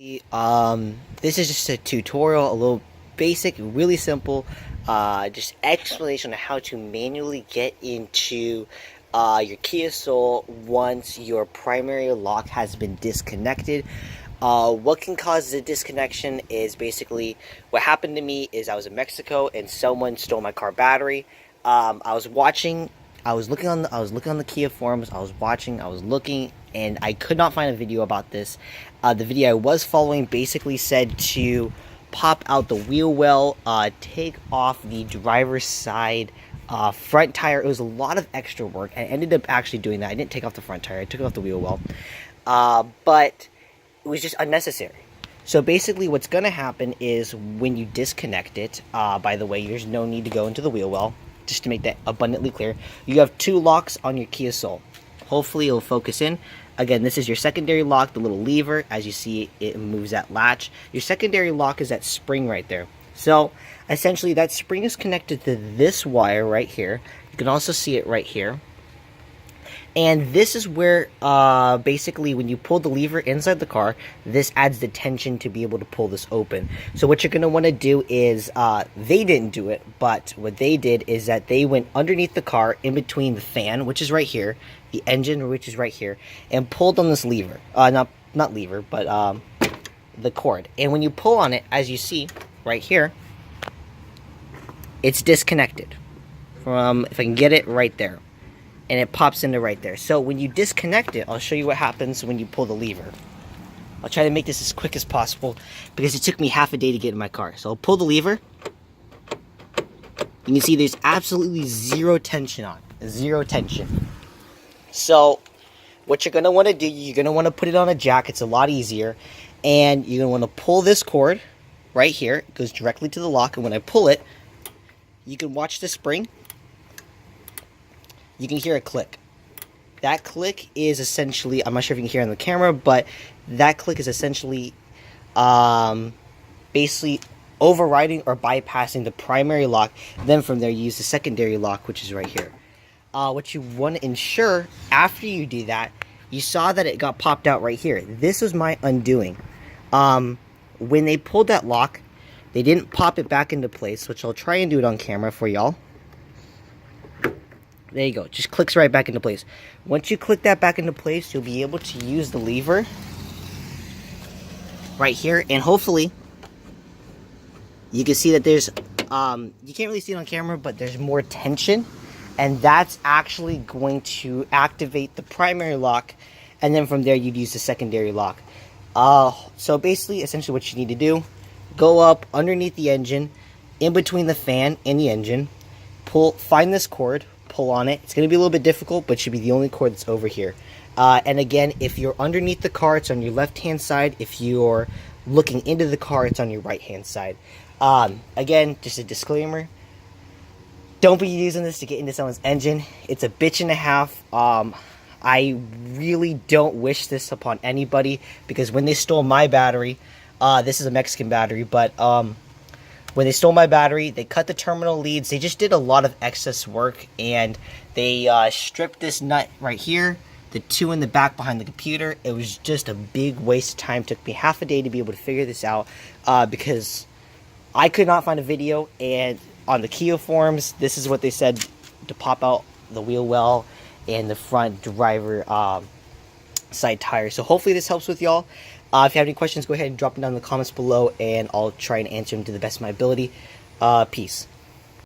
This is just a tutorial, a little basic, really simple, just explanation on how to manually get into your Kia Soul once your primary lock has been disconnected. What can cause the disconnection is basically what happened to me is I was in Mexico and someone stole my car battery. I was looking on the Kia forums. I was looking, and I could not find a video about this. The video I was following basically said to pop out the wheel well, take off the driver's side front tire. It was a lot of extra work. I ended up actually doing that. I didn't take off the front tire. I took off the wheel well, but it was just unnecessary. So basically what's going to happen is when you disconnect it, by the way, there's no need to go into the wheel well. Just to make that abundantly clear, you have two locks on your Kia Soul. Hopefully it'll focus in. Again, this is your secondary lock, the little lever. As you see, it moves that latch. Your secondary lock is that spring right there. So essentially that spring is connected to this wire right here. You can also see it right here. And this is where, basically, when you pull the lever inside the car, this adds the tension to be able to pull this open. So what you're going to want to do is, they didn't do it, but what they did is that they went underneath the car, in between the fan, which is right here, the engine, which is right here, and pulled on this lever. Not lever, but the cord. And when you pull on it, as you see right here, it's disconnected from, if I can get it, right there. And it pops into right there. So when you disconnect it, I'll show you what happens when you pull the lever. I'll try to make this as quick as possible because it took me half a day to get in my car. So I'll pull the lever. You can see there's absolutely zero tension on it. Zero tension. So what you're going to want to do, you're going to want to put it on a jack. It's a lot easier. And you're going to want to pull this cord right here. It goes directly to the lock. And when I pull it, you can watch the spring. You can hear a click. That click is essentially, I'm not sure if you can hear it on the camera, but that click is essentially basically overriding or bypassing the primary lock. Then from there, you use the secondary lock, which is right here. What you want to ensure after you do that, you saw that it got popped out right here. This was my undoing. When they pulled that lock, they didn't pop it back into place, which I'll try and do it on camera for y'all. There you go. It just clicks right back into place. Once you click that back into place, you'll be able to use the lever right here. And hopefully, you can see that there's, you can't really see it on camera, but there's more tension. And that's actually going to activate the primary lock. And then from there, you'd use the secondary lock. So basically, essentially what you need to do, go up underneath the engine, in between the fan and the engine, find this cord, pull on it. It's going to be a little bit difficult, but it should be the only cord that's over here. And again, if you're underneath the car, it's on your left-hand side. If you're looking into the car, it's on your right-hand side. Again, just a disclaimer. Don't be using this to get into someone's engine. It's a bitch and a half. I really don't wish this upon anybody, because when they stole my battery, this is a Mexican battery, but when they stole my battery, they cut the terminal leads. They just did a lot of excess work, and they stripped this nut right here, the two in the back behind the computer. It was just a big waste of time. It took me half a day to be able to figure this out because I could not find a video, and on the Kia forums, this is what they said to pop out the wheel well and the front driver side tire. So hopefully this helps with y'all. If you have any questions, go ahead and drop them down in the comments below, and I'll try and answer them to the best of my ability. Peace.